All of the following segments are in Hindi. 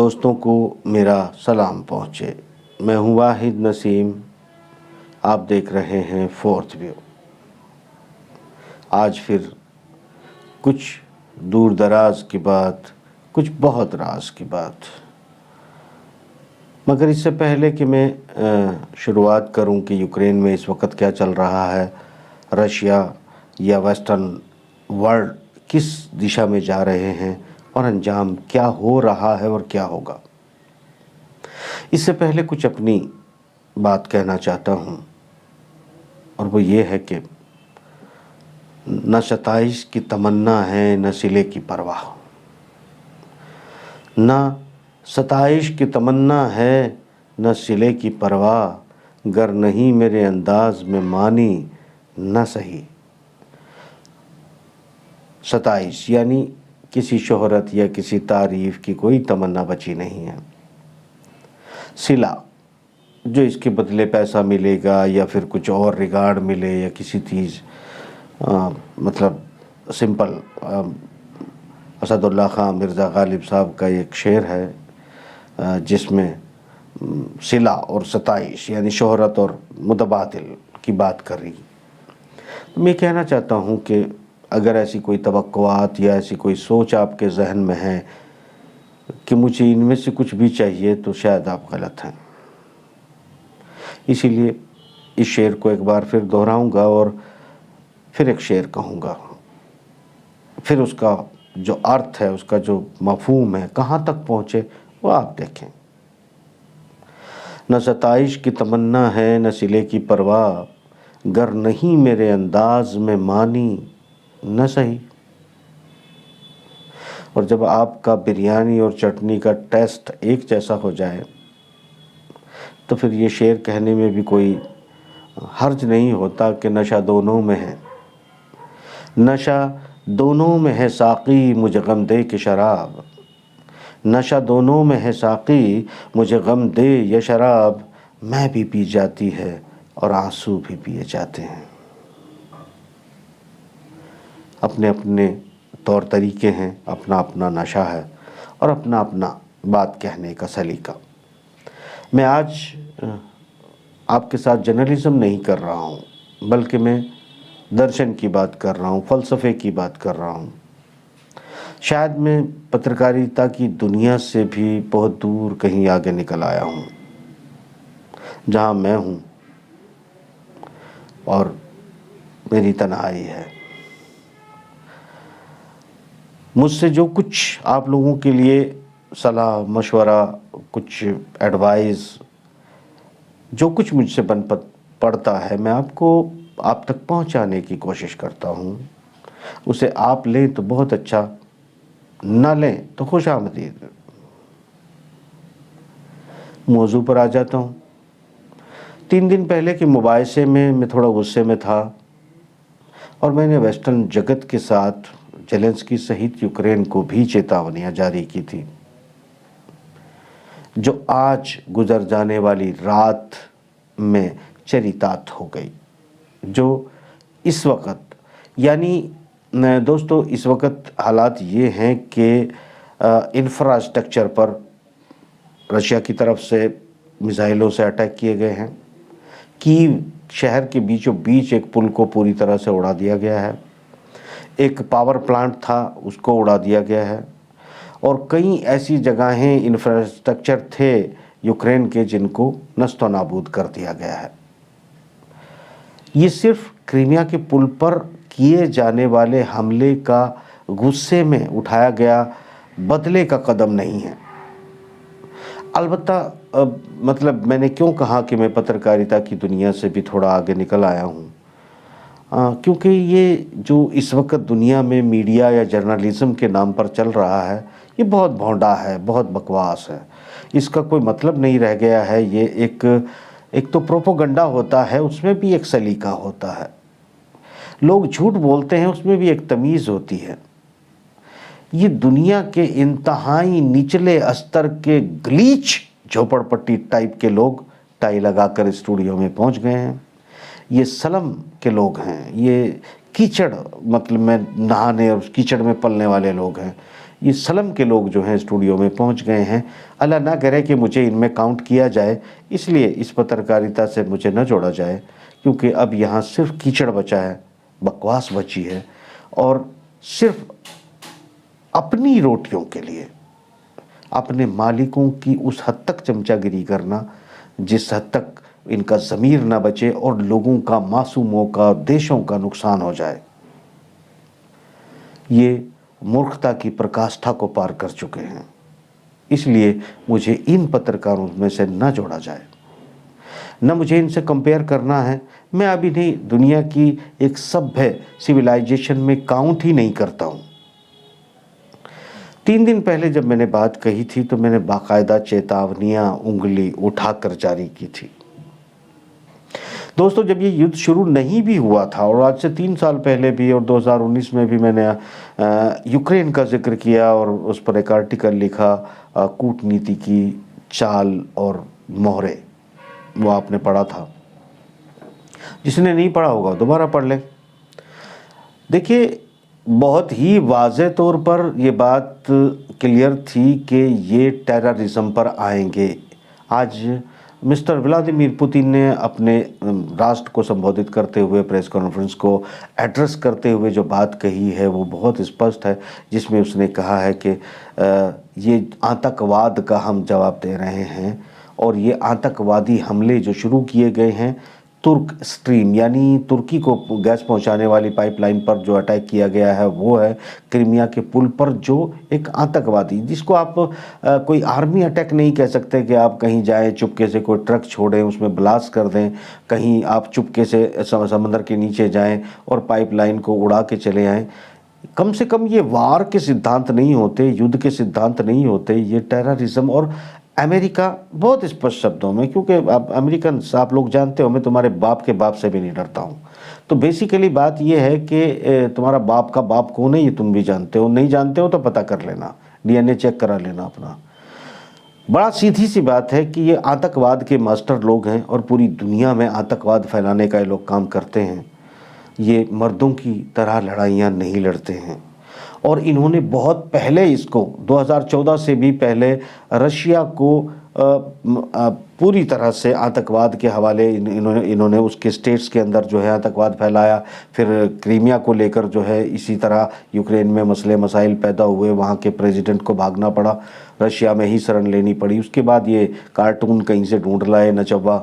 दोस्तों को मेरा सलाम पहुँचे। मैं हूँ वाहिद नसीम। आप देख रहे हैं फोर्थ व्यू। आज फिर कुछ दूर दराज की बात, कुछ बहुत राज की बात। मगर इससे पहले कि मैं शुरुआत करूं कि यूक्रेन में इस वक्त क्या चल रहा है, रशिया या वेस्टर्न वर्ल्ड किस दिशा में जा रहे हैं और अंजाम क्या हो रहा है और क्या होगा, इससे पहले कुछ अपनी बात कहना चाहता हूं। और वो ये है कि न सताइश की तमन्ना है न सिले की परवाह, न सताइश की तमन्ना है न सिले की परवाह, गर नहीं मेरे अंदाज में मानी न सही। सताइश यानी किसी शोहरत या किसी तारीफ की कोई तमन्ना बची नहीं है। सिला जो इसके बदले पैसा मिलेगा या फिर कुछ और रिगार्ड मिले या किसी चीज़, मतलब सिंपल। असदुल्ला खां मिर्ज़ा गालिब साहब का एक शेर है जिसमें सिला और सताइश यानी शोहरत और मुतबादिल की बात कर रही। मैं कहना चाहता हूँ कि अगर ऐसी कोई तवक्कुआत या ऐसी कोई सोच आपके जहन में है कि मुझे इनमें से कुछ भी चाहिए, तो शायद आप गलत हैं। इसीलिए इस शेर को एक बार फिर दोहराऊंगा और फिर एक शेर कहूँगा, फिर उसका जो अर्थ है, उसका जो मफहूम है, कहाँ तक पहुँचे वो आप देखें। न सताइश की तमन्ना है न सिले की परवाह, गर नहीं मेरे अंदाज में मानी न सही। और जब आपका बिरयानी और चटनी का टेस्ट एक जैसा हो जाए तो फिर ये शेर कहने में भी कोई हर्ज नहीं होता कि नशा दोनों में है। नशा दोनों में है साक़ी मुझे गम दे के शराब, नशा दोनों में है साक़ी मुझे गम दे ये शराब, मैं भी पी जाती है और आंसू भी पिए जाते हैं। अपने अपने तौर तरीके हैं, अपना अपना नशा है और अपना अपना बात कहने का सलीका। मैं आज आपके साथ जर्नलिज्म नहीं कर रहा हूँ, बल्कि मैं दर्शन की बात कर रहा हूँ, फ़लसफ़े की बात कर रहा हूँ। शायद मैं पत्रकारिता की दुनिया से भी बहुत दूर कहीं आगे निकल आया हूँ, जहाँ मैं हूँ और मेरी तन्हाई है। मुझसे जो कुछ आप लोगों के लिए सलाह मशवरा, कुछ एडवाइस, जो कुछ मुझसे बन पड़ता है, मैं आपको आप तक पहुंचाने की कोशिश करता हूं। उसे आप लें तो बहुत अच्छा, ना लें तो खुश आमदीद। मौजू पर आ जाता हूं। 3 दिन पहले के मुबाहिसे में मैं थोड़ा गुस्से में था और मैंने वेस्टर्न जगत के साथ ज़ेलेंस्की सहित यूक्रेन को भी चेतावनियां जारी की थी। जो आज गुजर जाने वाली रात में चरितार्थ हो गई। जो इस वक्त, यानी दोस्तों, इस वक्त हालात ये हैं कि इंफ्रास्ट्रक्चर पर रशिया की तरफ से मिसाइलों से अटैक किए गए हैं। कीव शहर के बीचों बीच एक पुल को पूरी तरह से उड़ा दिया गया है। एक पावर प्लांट था, उसको उड़ा दिया गया है। और कई ऐसी जगहें, इंफ्रास्ट्रक्चर थे यूक्रेन के, जिनको नस्तो नाबूद कर दिया गया है। ये सिर्फ क्रीमिया के पुल पर किए जाने वाले हमले का गुस्से में उठाया गया बदले का कदम नहीं है। अलबत्ता मतलब मैंने क्यों कहा कि मैं पत्रकारिता की दुनिया से भी थोड़ा आगे निकल आया हूँ, क्योंकि ये जो इस वक्त दुनिया में मीडिया या जर्नलिज्म के नाम पर चल रहा है, ये बहुत भोंडा है, बहुत बकवास है। इसका कोई मतलब नहीं रह गया है। ये एक तो प्रोपोगंडा होता है, उसमें भी एक सलीका होता है। लोग झूठ बोलते हैं, उसमें भी एक तमीज़ होती है। ये दुनिया के इंतहाई निचले स्तर के गलीच झोपड़पट्टी टाइप के लोग टाई लगाकर स्टूडियो में पहुंच गए हैं। ये सलम के लोग हैं, ये कीचड़, मतलब में नहाने और कीचड़ में पलने वाले लोग हैं। ये सलम के लोग जो हैं स्टूडियो में पहुंच गए हैं। अल्लाह ना करे कि मुझे इनमें काउंट किया जाए, इसलिए इस पत्रकारिता से मुझे न जोड़ा जाए, क्योंकि अब यहाँ सिर्फ कीचड़ बचा है, बकवास बची है, और सिर्फ अपनी रोटियों के लिए अपने मालिकों की उस हद तक चमचागिरी करना जिस हद तक इनका ज़मीर ना बचे और लोगों का, मासूमों का, देशों का नुकसान हो जाए। ये मूर्खता की प्रकाष्ठा को पार कर चुके हैं। इसलिए मुझे इन पत्रकारों में से न जोड़ा जाए, न मुझे इनसे कंपेयर करना है। मैं अभी नहीं, दुनिया की एक सभ्य सिविलाइजेशन में काउंट ही नहीं करता हूँ। 3 दिन पहले जब मैंने बात कही थी तो मैंने बाकायदा चेतावनियाँ उंगली उठाकर जारी की थी। दोस्तों, जब ये युद्ध शुरू नहीं भी हुआ था, और आज से 3 साल पहले भी और 2019 में भी मैंने यूक्रेन का जिक्र किया और उस पर एक आर्टिकल लिखा, कूटनीति की चाल और मोहरे, वो आपने पढ़ा था। जिसने नहीं पढ़ा होगा दोबारा पढ़ लें। देखिए, बहुत ही वाज़े तौर पर ये बात क्लियर थी कि ये टेररिज्म पर आएंगे। आज मिस्टर व्लादिमीर पुतिन ने अपने राष्ट्र को संबोधित करते हुए, प्रेस कॉन्फ्रेंस को एड्रेस करते हुए जो बात कही है वो बहुत स्पष्ट है, जिसमें उसने कहा है कि ये आतंकवाद का हम जवाब दे रहे हैं, और ये आतंकवादी हमले जो शुरू किए गए हैं, तुर्क स्ट्रीम यानी तुर्की को गैस पहुंचाने वाली पाइपलाइन पर जो अटैक किया गया है वो है, क्रीमिया के पुल पर जो एक आतंकवादी, जिसको आप कोई आर्मी अटैक नहीं कह सकते कि आप कहीं जाएं चुपके से, कोई ट्रक छोड़ें उसमें ब्लास्ट कर दें, कहीं आप चुपके से समंदर के नीचे जाएं और पाइपलाइन को उड़ा के चले आएँ। कम से कम ये वार के सिद्धांत नहीं होते, युद्ध के सिद्धांत नहीं होते, ये टेररिज्म। और अमेरिका बहुत स्पष्ट शब्दों में, क्योंकि आप अमेरिकन, आप लोग जानते हो मैं तुम्हारे बाप के बाप से भी नहीं डरता हूँ, तो बेसिकली बात ये है कि तुम्हारा बाप का बाप कौन है ये तुम भी जानते हो, नहीं जानते हो तो पता कर लेना, DNA चेक करा लेना अपना। बड़ा सीधी सी बात है कि ये आतंकवाद के मास्टर लोग हैं और पूरी दुनिया में आतंकवाद फैलाने का ये लोग काम करते हैं। ये मर्दों की तरह लड़ाइयाँ नहीं लड़ते हैं, और इन्होंने बहुत पहले इसको 2014 से भी पहले रशिया को पूरी तरह से आतंकवाद के हवाले इन्होंने उसके स्टेट्स के अंदर जो है आतंकवाद फैलाया। फिर क्रीमिया को लेकर जो है इसी तरह यूक्रेन में मसले मसाइल पैदा हुए, वहाँ के प्रेसिडेंट को भागना पड़ा, रशिया में ही शरण लेनी पड़ी। उसके बाद ये कार्टून कहीं से ढूंढ लाए, नचव्वा,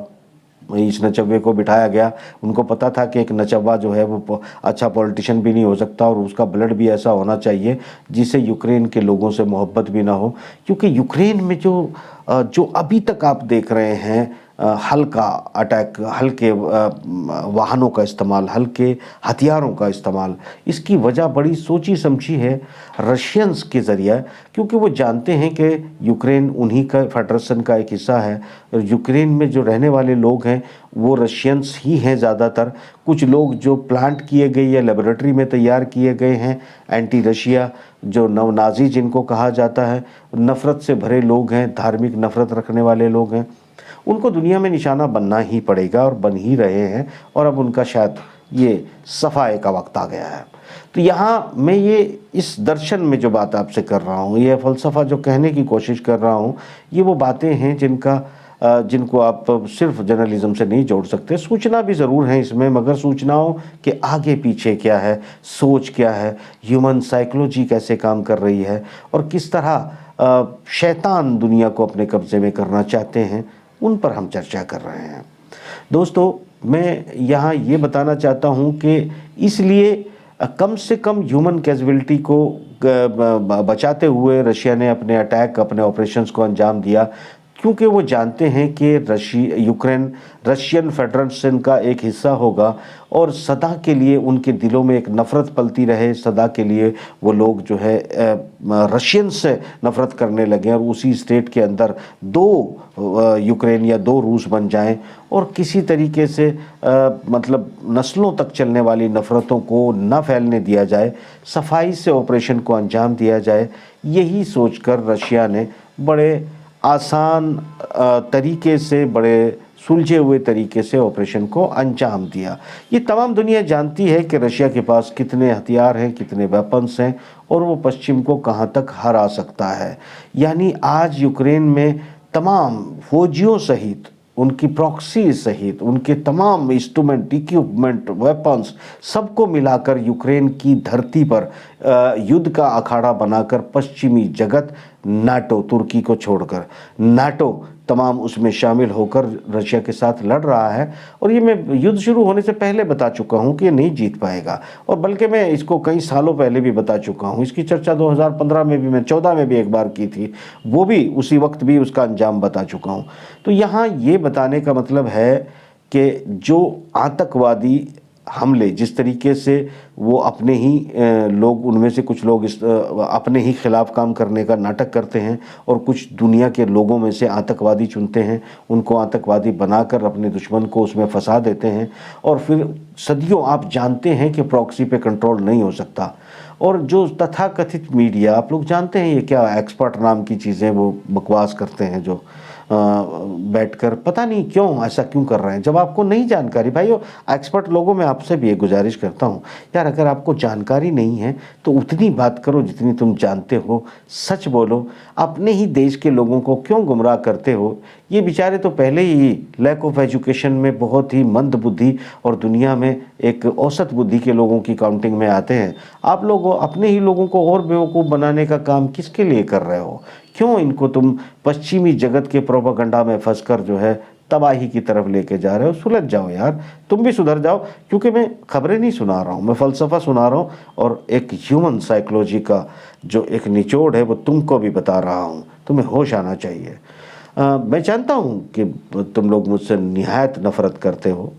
इस नचव्वे को बिठाया गया। उनको पता था कि एक नचव्वा जो है वो अच्छा पॉलिटिशियन भी नहीं हो सकता, और उसका ब्लड भी ऐसा होना चाहिए जिसे यूक्रेन के लोगों से मोहब्बत भी ना हो, क्योंकि यूक्रेन में जो अभी तक आप देख रहे हैं हल्का अटैक, हल्के वाहनों का इस्तेमाल, हल्के हथियारों का इस्तेमाल, इसकी वजह बड़ी सोची समझी है रशियंस के ज़रिए, क्योंकि वो जानते हैं कि यूक्रेन उन्हीं का फेडरेशन का एक हिस्सा है। और यूक्रेन में जो रहने वाले लोग हैं वो रशियंस ही हैं ज़्यादातर। कुछ लोग जो प्लांट किए गए या लेबोरेटरी में तैयार किए गए हैं, एंटी रशिया, जो नवनाजी जिनको कहा जाता है, नफ़रत से भरे लोग हैं, धार्मिक नफ़रत रखने वाले लोग हैं, उनको दुनिया में निशाना बनना ही पड़ेगा और बन ही रहे हैं। और अब उनका शायद ये सफाई का वक्त आ गया है। तो यहाँ मैं ये इस दर्शन में जो बात आपसे कर रहा हूँ, ये फ़लसफ़ा जो कहने की कोशिश कर रहा हूँ, ये वो बातें हैं जिनको आप सिर्फ जर्नलिज्म से नहीं जोड़ सकते। सूचना भी ज़रूर है इसमें, मगर सूचनाओं के आगे पीछे क्या है, सोच क्या है, ह्यूमन साइकोलॉजी कैसे काम कर रही है, और किस तरह शैतान दुनिया को अपने कब्ज़े में करना चाहते हैं, उन पर हम चर्चा कर रहे हैं। दोस्तों, मैं यहाँ ये बताना चाहता हूँ कि इसलिए कम से कम ह्यूमन कैजुअलिटी को बचाते हुए रशिया ने अपने अटैक, अपने ऑपरेशंस को अंजाम दिया, क्योंकि वो जानते हैं कि यूक्रेन रशियन फेडरेशन का एक हिस्सा होगा, और सदा के लिए उनके दिलों में एक नफ़रत पलती रहे, सदा के लिए वो लोग जो है रशियन से नफ़रत करने लगे, और उसी स्टेट के अंदर 2 यूक्रेन या 2 रूस बन जाएं, और किसी तरीके से मतलब नस्लों तक चलने वाली नफ़रतों को न फैलने दिया जाए, सफाई से ऑपरेशन को अंजाम दिया जाए। यही सोचकर रशिया ने बड़े आसान तरीके से, बड़े सुलझे हुए तरीके से ऑपरेशन को अंजाम दिया। ये तमाम दुनिया जानती है कि रशिया के पास कितने हथियार हैं, कितने वेपन्स हैं और वो पश्चिम को कहाँ तक हरा सकता है। यानी आज यूक्रेन में तमाम फौजियों सहित, उनकी प्रॉक्सी सहित, उनके तमाम इंस्ट्रूमेंट, इक्विपमेंट, वेपन्स सबको मिलाकर यूक्रेन की धरती पर युद्ध का अखाड़ा बनाकर पश्चिमी जगत, नाटो, तुर्की को छोड़कर नाटो तमाम उसमें शामिल होकर रशिया के साथ लड़ रहा है। और ये मैं युद्ध शुरू होने से पहले बता चुका हूँ कि ये नहीं जीत पाएगा, और बल्कि मैं इसको कई सालों पहले भी बता चुका हूँ। इसकी चर्चा 2015 में भी, मैं 14 में भी एक बार की थी, वो भी उसी वक्त भी उसका अंजाम बता चुका हूँ। तो यहाँ ये बताने का मतलब है कि जो आतंकवादी हमले, जिस तरीके से वो अपने ही लोग, उनमें से कुछ लोग अपने ही खिलाफ काम करने का नाटक करते हैं और कुछ दुनिया के लोगों में से आतंकवादी चुनते हैं, उनको आतंकवादी बनाकर अपने दुश्मन को उसमें फंसा देते हैं, और फिर सदियों आप जानते हैं कि प्रॉक्सी पे कंट्रोल नहीं हो सकता। और जो तथाकथित मीडिया, आप लोग जानते हैं ये क्या एक्सपर्ट नाम की चीज़ें वो बकवास करते हैं, जो बैठकर पता नहीं क्यों ऐसा क्यों कर रहे हैं, जब आपको नहीं जानकारी। भाइयों, एक्सपर्ट लोगों में आपसे भी एक गुजारिश करता हूँ, यार अगर आपको जानकारी नहीं है तो उतनी बात करो जितनी तुम जानते हो, सच बोलो। अपने ही देश के लोगों को क्यों गुमराह करते हो? ये बेचारे तो पहले ही लैक ऑफ एजुकेशन में बहुत ही मंद बुद्धि और दुनिया में एक औसत बुद्धि के लोगों की काउंटिंग में आते हैं। आप लोग अपने ही लोगों को और बेवकूफ़ बनाने का काम किसके लिए कर रहे हो? क्यों इनको तुम पश्चिमी जगत के प्रोपेगेंडा में फंसकर जो है तबाही की तरफ लेके जा रहे हो? सुलझ जाओ यार, तुम भी सुधर जाओ। क्योंकि मैं खबरें नहीं सुना रहा हूँ, मैं फ़लसफ़ा सुना रहा हूँ, और एक ह्यूमन साइकोलॉजी का जो एक निचोड़ है वो तुमको भी बता रहा हूँ। तुम्हें होश आना चाहिए। मैं जानता हूँ कि तुम लोग मुझसे निहायत नफ़रत करते हो,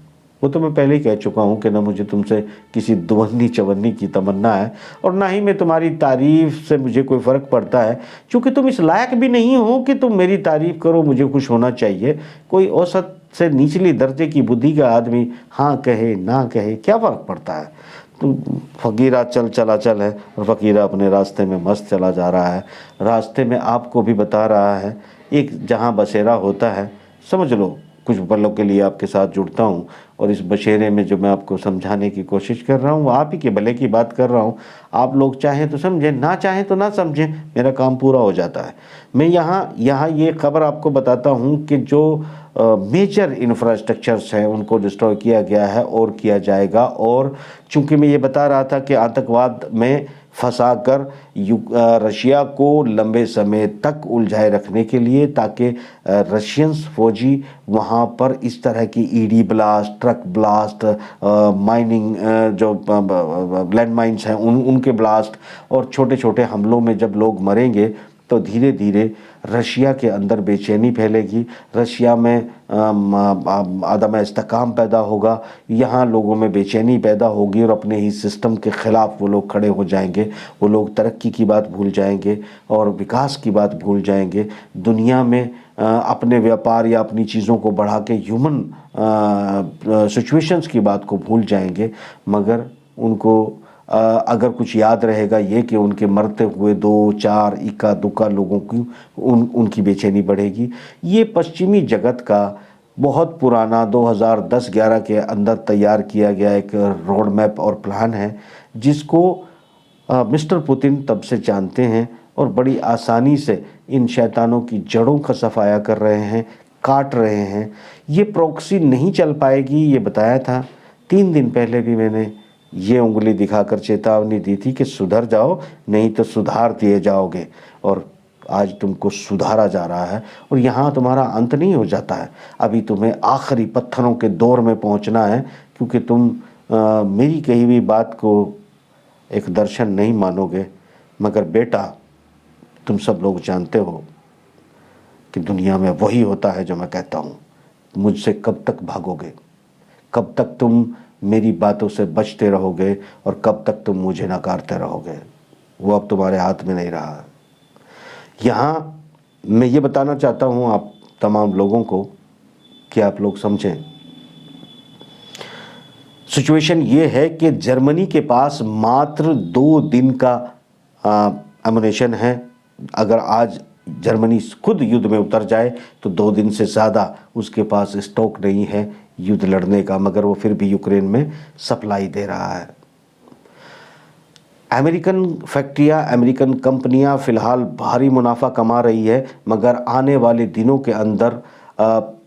वो तो मैं पहले ही कह चुका हूँ कि ना मुझे तुमसे किसी दुवन्नी चवन्नी की तमन्ना है, और ना ही मैं तुम्हारी तारीफ़ से मुझे कोई फ़र्क पड़ता है, क्योंकि तुम इस लायक भी नहीं हो कि तुम मेरी तारीफ़ करो, मुझे खुश होना चाहिए। कोई औसत से निचली दर्जे की बुद्धि का आदमी हाँ कहे ना कहे, क्या फ़र्क पड़ता है? तो फ़कीरा चला चल है, और फ़कीरा अपने रास्ते में मस्त चला जा रहा है। रास्ते में आपको भी बता रहा है, एक जहाँ बसेरा होता है, समझ लो कुछ पलों के लिए आपके साथ जुड़ता हूँ, और इस बशेरे में जो मैं आपको समझाने की कोशिश कर रहा हूँ वो आप ही के भले की बात कर रहा हूँ। आप लोग चाहें तो समझें, ना चाहें तो ना समझें, मेरा काम पूरा हो जाता है। मैं यहाँ ये खबर आपको बताता हूँ कि जो मेजर इंफ्रास्ट्रक्चर्स हैं उनको डिस्ट्रॉय किया गया है और किया जाएगा। और चूँकि मैं ये बता रहा था कि आतंकवाद में फंसाकर रशिया को लंबे समय तक उलझाए रखने के लिए, ताकि रशियंस फौजी वहाँ पर इस तरह की ED blast, truck blast, mining जो लैंड माइंस हैं उनके ब्लास्ट और छोटे छोटे हमलों में जब लोग मरेंगे तो धीरे धीरे रशिया के अंदर बेचैनी फैलेगी, रशिया में आदम इस्तेकाम पैदा होगा, यहाँ लोगों में बेचैनी पैदा होगी और अपने ही सिस्टम के ख़िलाफ़ वो लोग खड़े हो जाएंगे। वो लोग तरक्की की बात भूल जाएंगे और विकास की बात भूल जाएंगे। दुनिया में अपने व्यापार या अपनी चीज़ों को बढ़ा के ह्यूमन सिचुएशंस की बात को भूल जाएंगे। मगर उनको अगर कुछ याद रहेगा ये कि उनके मरते हुए 2-4 इक्का दुक्का लोगों की उनकी बेचैनी बढ़ेगी। ये पश्चिमी जगत का बहुत पुराना 2010-11 के अंदर तैयार किया गया एक रोड मैप और प्लान है, जिसको मिस्टर पुतिन तब से जानते हैं और बड़ी आसानी से इन शैतानों की जड़ों का सफाया कर रहे हैं, काट रहे हैं। ये प्रॉक्सी नहीं चल पाएगी, ये बताया था। 3 दिन पहले भी मैंने ये उंगली दिखाकर चेतावनी दी थी कि सुधर जाओ, नहीं तो सुधार दिए जाओगे। और आज तुमको सुधारा जा रहा है और यहाँ तुम्हारा अंत नहीं हो जाता है। अभी तुम्हें आखिरी पत्थरों के दौर में पहुँचना है, क्योंकि तुम मेरी कही हुई बात को एक दर्शन नहीं मानोगे। मगर बेटा, तुम सब लोग जानते हो कि दुनिया में वही होता है जो मैं कहता हूँ। मुझसे कब तक भागोगे? कब तक तुम मेरी बातों से बचते रहोगे और कब तक तुम मुझे नकारते रहोगे? वो अब तुम्हारे हाथ में नहीं रहा। यहाँ मैं ये बताना चाहता हूँ आप तमाम लोगों को कि आप लोग समझें। सिचुएशन ये है कि जर्मनी के पास मात्र 2 दिन का एमुनेशन है। अगर आज जर्मनी खुद युद्ध में उतर जाए तो 2 दिन से ज़्यादा उसके पास स्टॉक नहीं है युद्ध लड़ने का, मगर वो फिर भी यूक्रेन में सप्लाई दे रहा है। अमेरिकन फैक्ट्रियां, अमेरिकन कंपनियां फ़िलहाल भारी मुनाफा कमा रही है, मगर आने वाले दिनों के अंदर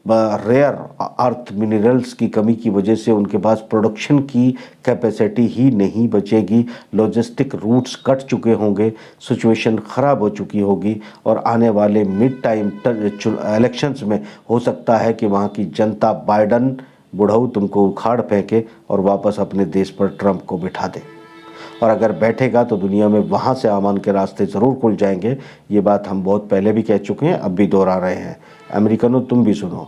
रेयर अर्थ मिनरल्स की कमी की वजह से उनके पास प्रोडक्शन की कैपेसिटी ही नहीं बचेगी। लॉजिस्टिक रूट्स कट चुके होंगे, सिचुएशन ख़राब हो चुकी होगी और आने वाले मिड टाइम इलेक्शंस में हो सकता है कि वहाँ की जनता बाइडन बुढ़ऊ तुमको उखाड़ फेंके और वापस अपने देश पर ट्रंप को बिठा दे। और अगर बैठेगा तो दुनिया में वहाँ से अमन के रास्ते ज़रूर खुल जाएंगे। ये बात हम बहुत पहले भी कह चुके हैं, अब भी दोहरा रहे हैं। अमेरिकनों तुम भी सुनो,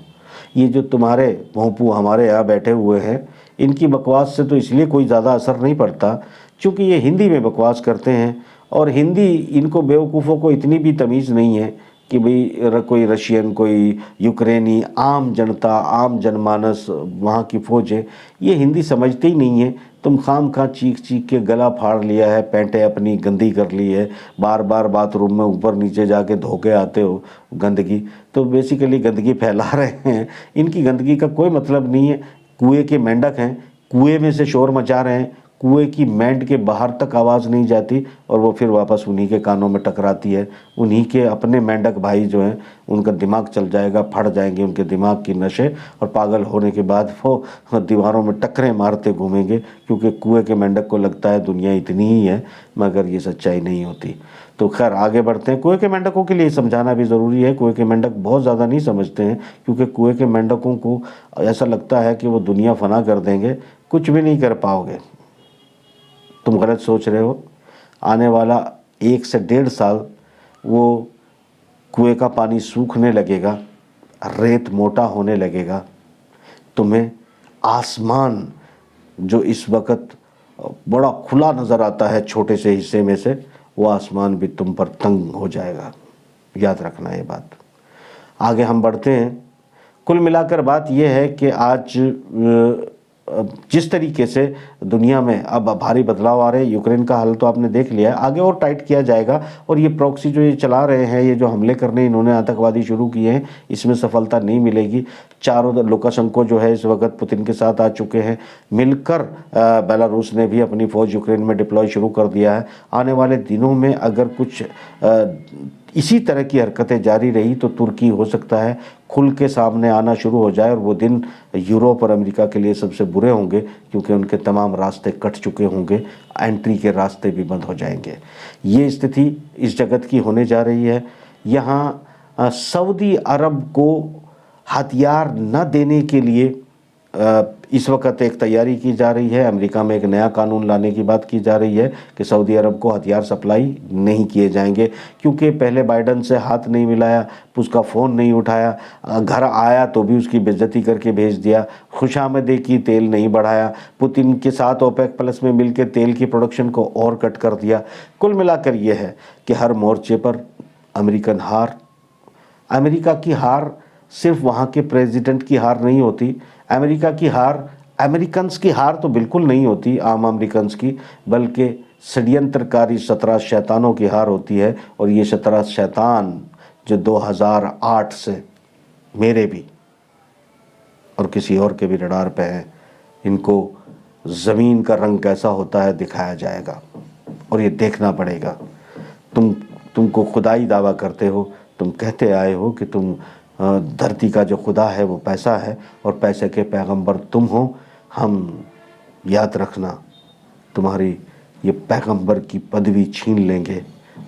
ये जो तुम्हारे भोंपू हमारे यहाँ बैठे हुए हैं, इनकी बकवास से तो इसलिए कोई ज़्यादा असर नहीं पड़ता क्योंकि ये हिंदी में बकवास करते हैं और हिंदी इनको बेवकूफ़ों को इतनी भी तमीज़ नहीं है कि भाई कोई रशियन, कोई यूक्रेनी, आम जनता, आम जनमानस, वहाँ की फ़ौजें ये हिंदी समझते ही नहीं है। तुम खाम खा चीख चीख के गला फाड़ लिया है, पैंटें अपनी गंदी कर ली है, बार बार बाथरूम में ऊपर नीचे जाके धो के आते हो गंदगी, तो बेसिकली गंदगी फैला रहे हैं। इनकी गंदगी का कोई मतलब नहीं है। कुएं के मेंढक हैं, कुएं में से शोर मचा रहे हैं, कुएं की मेंढ के बाहर तक आवाज़ नहीं जाती और वो फिर वापस उन्हीं के कानों में टकराती है। उन्हीं के अपने मेंढक भाई जो हैं उनका दिमाग चल जाएगा, फट जाएंगे उनके दिमाग की नशे और पागल होने के बाद वो दीवारों में टक्करें मारते घूमेंगे क्योंकि कुएं के मेंढक को लगता है दुनिया इतनी ही है, मगर ये सच्चाई नहीं होती। तो खैर आगे बढ़ते हैं। कुएं के मेंढकों के लिए समझाना भी ज़रूरी है। कुएं के मेंढक बहुत ज़्यादा नहीं समझते हैं क्योंकि कुएं के मेंढकों को ऐसा लगता है कि वो दुनिया फना कर देंगे। कुछ भी नहीं कर पाओगे, तुम गलत सोच रहे हो। आने वाला 1 से 1.5 साल वो कुएं का पानी सूखने लगेगा, रेत मोटा होने लगेगा, तुम्हें आसमान जो इस वक्त बड़ा खुला नज़र आता है छोटे से हिस्से में से, वो आसमान भी तुम पर तंग हो जाएगा। याद रखना ये बात। आगे हम बढ़ते हैं। कुल मिलाकर बात यह है कि आज जिस तरीके से दुनिया में अब भारी बदलाव आ रहे हैं, यूक्रेन का हाल तो आपने देख लिया है, आगे और टाइट किया जाएगा। और ये प्रॉक्सी जो ये चला रहे हैं, ये जो हमले करने इन्होंने आतंकवादी शुरू किए हैं, इसमें सफलता नहीं मिलेगी। चारों लुकाशेंको जो है इस वक्त पुतिन के साथ आ चुके हैं, मिलकर बेलारूस ने भी अपनी फ़ौज यूक्रेन में डिप्लॉय शुरू कर दिया है। आने वाले दिनों में अगर कुछ इसी तरह की हरकतें जारी रही तो तुर्की हो सकता है खुल के सामने आना शुरू हो जाए और वो दिन यूरोप और अमेरिका के लिए सबसे बुरे होंगे क्योंकि उनके तमाम रास्ते कट चुके होंगे, एंट्री के रास्ते भी बंद हो जाएंगे। ये स्थिति इस जगत की होने जा रही है। यहाँ सऊदी अरब को हथियार न देने के लिए इस वक्त एक तैयारी की जा रही है। अमेरिका में एक नया कानून लाने की बात की जा रही है कि सऊदी अरब को हथियार सप्लाई नहीं किए जाएंगे क्योंकि पहले बाइडन से हाथ नहीं मिलाया, उसका फ़ोन नहीं उठाया, घर आया तो भी उसकी बेइज्जती करके भेज दिया, खुशामदी की, तेल नहीं बढ़ाया, पुतिन के साथ ओपेक प्लस में मिलकर तेल की प्रोडक्शन को और कट कर दिया। कुल मिलाकर यह है कि हर मोर्चे पर अमेरिकन हार। अमेरिका की हार सिर्फ वहाँ के प्रेसिडेंट की हार नहीं होती, अमेरिका की हार, अमेरिकन्स की हार तो बिल्कुल नहीं होती आम अमेरिकन्स की, बल्कि षड्यंत्रकारी 17 शैतानों की हार होती है। और ये 17 शैतान जो 2008 से मेरे भी और किसी और के भी रडार पे हैं, इनको ज़मीन का रंग कैसा होता है दिखाया जाएगा और ये देखना पड़ेगा। तुमको खुदाई दावा करते हो, तुम कहते आए हो कि तुम धरती का जो खुदा है वो पैसा है और पैसे के पैगंबर तुम हो। हम याद रखना, तुम्हारी ये पैगंबर की पदवी छीन लेंगे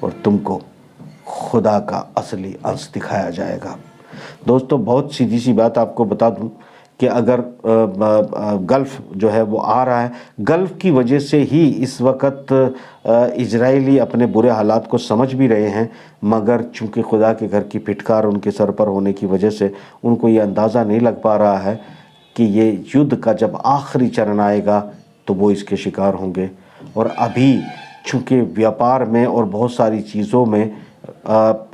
और तुमको खुदा का असली अंश दिखाया जाएगा। दोस्तों बहुत सीधी सी बात आपको बता दूं कि अगर गल्फ़ जो है वो आ रहा है, गल्फ़ की वजह से ही इस वक्त इजरायली अपने बुरे हालात को समझ भी रहे हैं, मगर चूंकि खुदा के घर की फिटकार उनके सर पर होने की वजह से उनको ये अंदाज़ा नहीं लग पा रहा है कि ये युद्ध का जब आखिरी चरण आएगा तो वो इसके शिकार होंगे। और अभी चूँकि व्यापार में और बहुत सारी चीज़ों में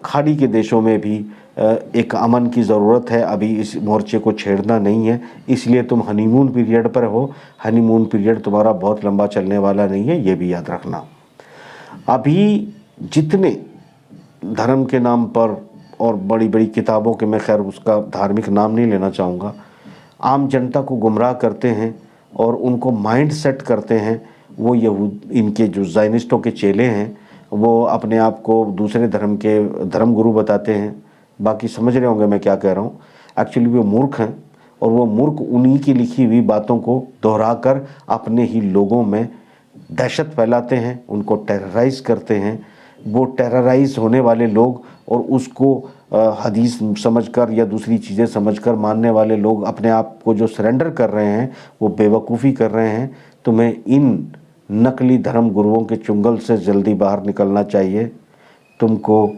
खाड़ी के देशों में भी एक अमन की ज़रूरत है, अभी इस मोर्चे को छेड़ना नहीं है। इसलिए तुम हनीमून पीरियड पर हो, हनीमून पीरियड तुम्हारा बहुत लंबा चलने वाला नहीं है, ये भी याद रखना। अभी जितने धर्म के नाम पर और बड़ी बड़ी किताबों के, मैं खैर उसका धार्मिक नाम नहीं लेना चाहूँगा, आम जनता को गुमराह करते हैं और उनको माइंड सेट करते हैं। वो यहूद, इनके जो ज़ायनिस्टों के चेले हैं, वो अपने आप को दूसरे धर्म के धर्म गुरु बताते हैं। बाकी समझ रहे होंगे मैं क्या कह रहा हूँ। एक्चुअली वो मूर्ख हैं और वो मूर्ख उन्हीं की लिखी हुई बातों को दोहराकर अपने ही लोगों में दहशत फैलाते हैं, उनको टेरराइज़ करते हैं। वो टेरराइज़ होने वाले लोग और उसको हदीस समझकर या दूसरी चीज़ें समझकर मानने वाले लोग अपने आप को जो सरेंडर कर रहे हैं, वो बेवकूफ़ी कर रहे हैं। तुम्हें इन नकली धर्म गुरुओं के चुंगल से जल्दी बाहर निकलना चाहिए। तुमको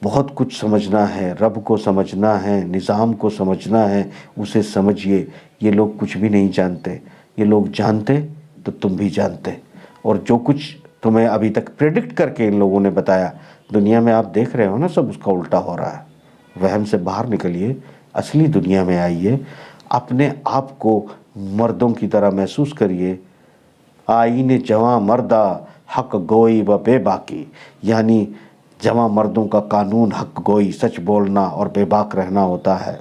बहुत कुछ समझना है, रब को समझना है, निज़ाम को समझना है, उसे समझिए। ये लोग कुछ भी नहीं जानते। ये लोग जानते तो तुम भी जानते। और जो कुछ तुम्हें अभी तक प्रेडिक्ट करके इन लोगों ने बताया, दुनिया में आप देख रहे हो ना, सब उसका उल्टा हो रहा है। वहम से बाहर निकलिए, असली दुनिया में आइए, अपने आप को मर्दों की तरह महसूस करिए। आईने जवां मर्दा हक गोई व बेबाकी, यानी जवां मर्दों का कानून हक गोई, सच बोलना और बेबाक रहना होता है।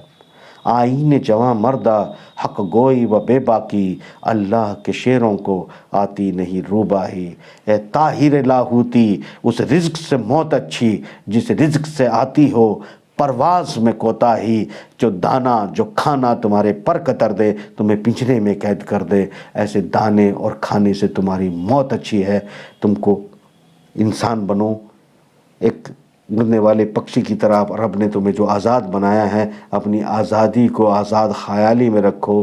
आईने जवां मर्दा हक गोई व बेबाकी, अल्लाह के शेरों को आती नहीं रूबाही। ए ताहिर लाहूती, उस रिज़्क से मौत अच्छी जिस रिज़्क से आती हो परवाज़ में कोताही। जो दाना जो खाना तुम्हारे पर कतर दे, तुम्हें पिंजरे में कैद कर दे, ऐसे दाने और खाने से तुम्हारी मौत अच्छी है। तुमको इंसान बनो, एक उड़ने वाले पक्षी की तरह रब ने तुम्हें जो आज़ाद बनाया है, अपनी आज़ादी को आज़ाद ख़याली में रखो।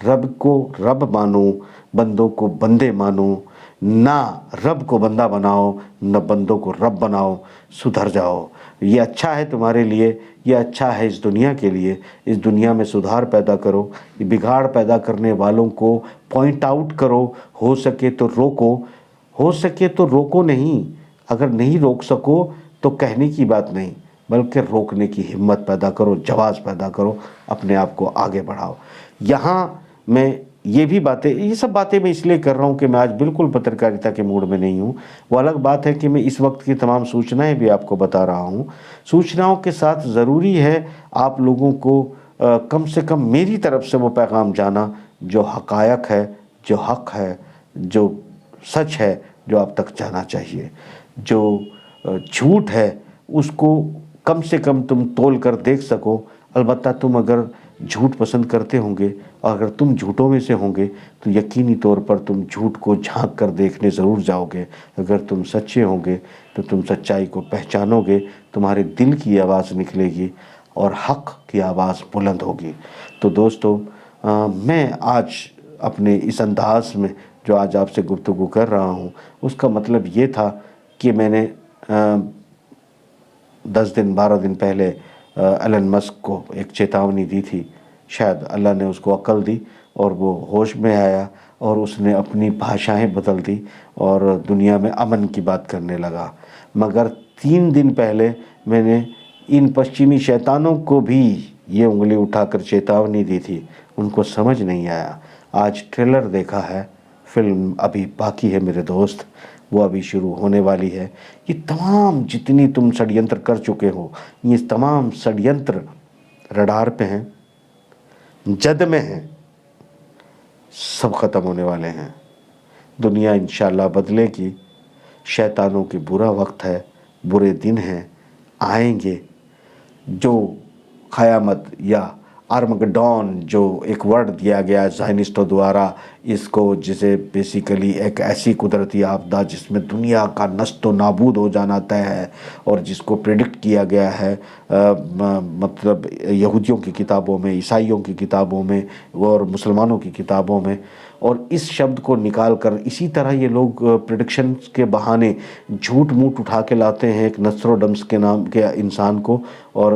रब को रब मानो, बंदों को बंदे मानो, ना रब को बंदा बनाओ न बंदों को रब बनाओ। सुधर जाओ, ये अच्छा है तुम्हारे लिए, ये अच्छा है इस दुनिया के लिए। इस दुनिया में सुधार पैदा करो, ये बिगाड़ पैदा करने वालों को पॉइंट आउट करो। हो सके तो रोको, हो सके तो रोको नहीं। अगर नहीं रोक सको तो कहने की बात नहीं, बल्कि रोकने की हिम्मत पैदा करो, जवाज़ पैदा करो, अपने आप को आगे बढ़ाओ। यहाँ मैं ये भी बातें, ये सब बातें मैं इसलिए कर रहा हूँ कि मैं आज बिल्कुल पत्रकारिता के मूड में नहीं हूँ। वो अलग बात है कि मैं इस वक्त की तमाम सूचनाएं भी आपको बता रहा हूँ। सूचनाओं के साथ ज़रूरी है आप लोगों को कम से कम मेरी तरफ से वो पैगाम जाना जो हक़ायक़ है, जो हक़ है, जो सच है, जो आप तक जाना चाहिए। जो झूठ है उसको कम से कम तुम तोल कर देख सको। अलबत्ता तुम अगर झूठ पसंद करते होंगे और अगर तुम झूठों में से होंगे तो यकीनी तौर पर तुम झूठ को झांक कर देखने ज़रूर जाओगे। अगर तुम सच्चे होंगे तो तुम सच्चाई को पहचानोगे, तुम्हारे दिल की आवाज़ निकलेगी और हक़ की आवाज़ बुलंद होगी। तो दोस्तों, मैं आज अपने इस अंदाज में जो आज आपसे गुफ्तगू कर रहा हूँ, उसका मतलब ये था कि मैंने 10 दिन 12 दिन पहले एलन मस्क को एक चेतावनी दी थी। शायद अल्लाह ने उसको अक्ल दी और वो होश में आया और उसने अपनी भाषाएं बदल दी और दुनिया में अमन की बात करने लगा। मगर 3 दिन पहले मैंने इन पश्चिमी शैतानों को भी ये उंगली उठाकर चेतावनी दी थी, उनको समझ नहीं आया। आज ट्रेलर देखा है, फिल्म अभी बाकी है मेरे दोस्त, वो अभी शुरू होने वाली है। ये तमाम जितनी तुम षड्यंत्र कर चुके हो, ये तमाम षड्यंत्र रडार पे हैं, जद में हैं, सब ख़त्म होने वाले हैं। दुनिया इंशाअल्लाह बदलेगी। शैतानों की बुरा वक्त है, बुरे दिन हैं, आएंगे। जो क़यामत या आर्मगडॉन जो एक वर्ड दिया गया ज़ायनिस्टों द्वारा, इसको जिसे बेसिकली एक ऐसी कुदरती आपदा जिसमें दुनिया का नस्तो नाबूद हो जाना तय है और जिसको प्रेडिक्ट किया गया है मतलब यहूदियों की किताबों में, ईसाइयों की किताबों में और मुसलमानों की किताबों में। और इस शब्द को निकाल कर इसी तरह ये लोग प्रेडिक्शंस के बहाने झूठ मूठ उठा के लाते हैं एक नस्ट्रोडम्स के नाम के इंसान को और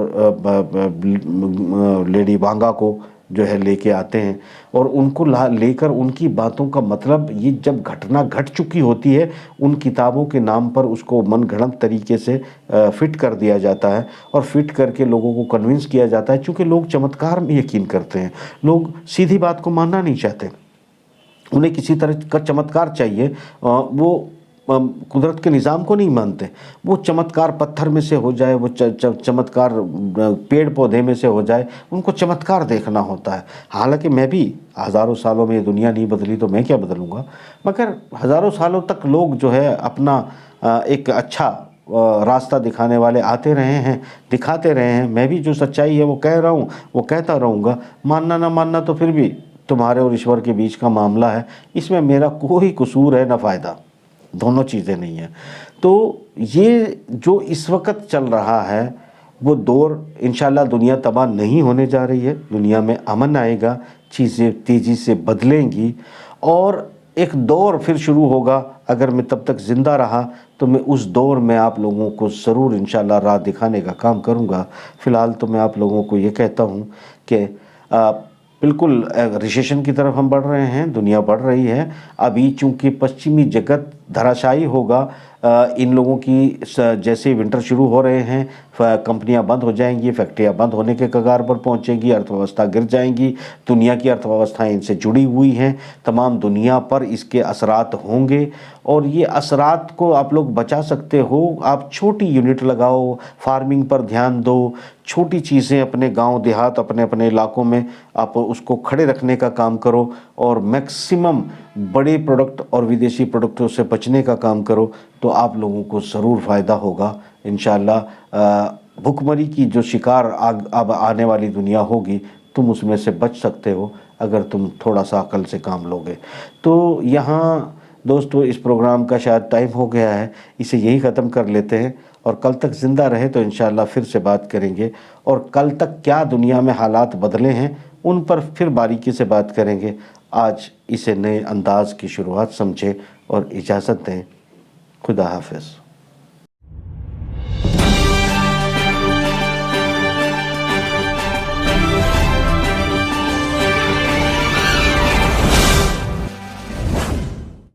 लेडी वांगा को जो है लेके आते हैं और उनको लेकर उनकी बातों का मतलब, ये जब घटना घट चुकी होती है उन किताबों के नाम पर उसको मनगढ़ंत तरीके से फिट कर दिया जाता है और फिट करके लोगों को कन्विंस किया जाता है। चूँकि लोग चमत्कार में यकीन करते हैं, लोग सीधी बात को मानना नहीं चाहते, उन्हें किसी तरह का चमत्कार चाहिए। वो कुदरत के निज़ाम को नहीं मानते। वो चमत्कार पत्थर में से हो जाए, वो चमत्कार पेड़ पौधे में से हो जाए, उनको चमत्कार देखना होता है। हालांकि मैं भी हज़ारों सालों में ये दुनिया नहीं बदली तो मैं क्या बदलूँगा, मगर हज़ारों सालों तक लोग जो है अपना एक अच्छा रास्ता दिखाने वाले आते रहे हैं, दिखाते रहे हैं। मैं भी जो सच्चाई है वो कह रहा हूँ, वो कहता रहूँगा। मानना ना मानना तो फिर भी तुम्हारे और ईश्वर के बीच का मामला है, इसमें मेरा कोई कसूर है ना फ़ायदा, दोनों चीज़ें नहीं हैं। तो ये जो इस वक्त चल रहा है वो दौर इंशाल्लाह दुनिया तबाह नहीं होने जा रही है, दुनिया में अमन आएगा, चीज़ें तेज़ी से बदलेंगी और एक दौर फिर शुरू होगा। अगर मैं तब तक ज़िंदा रहा तो मैं उस दौर में आप लोगों को ज़रूर इंशाल्लाह राह दिखाने का काम करूँगा। फ़िलहाल तो मैं आप लोगों को ये कहता हूँ कि बिल्कुल रिसेशन की तरफ हम बढ़ रहे हैं, दुनिया बढ़ रही है। अभी चूँकि पश्चिमी जगत धराशायी होगा, इन लोगों की जैसे विंटर शुरू हो रहे हैं, कंपनियां बंद हो जाएंगी, फैक्ट्रियां बंद होने के कगार पर पहुंचेंगी, अर्थव्यवस्था गिर जाएंगी। दुनिया की अर्थव्यवस्थाएं इनसे जुड़ी हुई हैं, तमाम दुनिया पर इसके असरात होंगे और ये असरात को आप लोग बचा सकते हो। आप छोटी यूनिट लगाओ, फार्मिंग पर ध्यान दो, छोटी चीज़ें अपने गांव देहात अपने अपने इलाकों में आप उसको खड़े रखने का काम करो और मैक्सिमम बड़े प्रोडक्ट और विदेशी प्रोडक्टों से बचने का काम करो, तो आप लोगों को ज़रूर फ़ायदा होगा इंशाअल्लाह। भुखमरी की जो शिकार अब आने वाली दुनिया होगी, तुम उसमें से बच सकते हो अगर तुम थोड़ा सा अकल से काम लोगे। तो यहाँ दोस्तों इस प्रोग्राम का शायद टाइम हो गया है, इसे यही ख़त्म कर लेते हैं और कल तक ज़िंदा रहे तो इंशाअल्लाह फिर से बात करेंगे और कल तक क्या दुनिया में हालात बदले हैं उन पर फिर बारीकी से बात करेंगे। आज इसे नए अंदाज की शुरुआत समझे और इजाज़त दें। खुदा हाफ़िज़।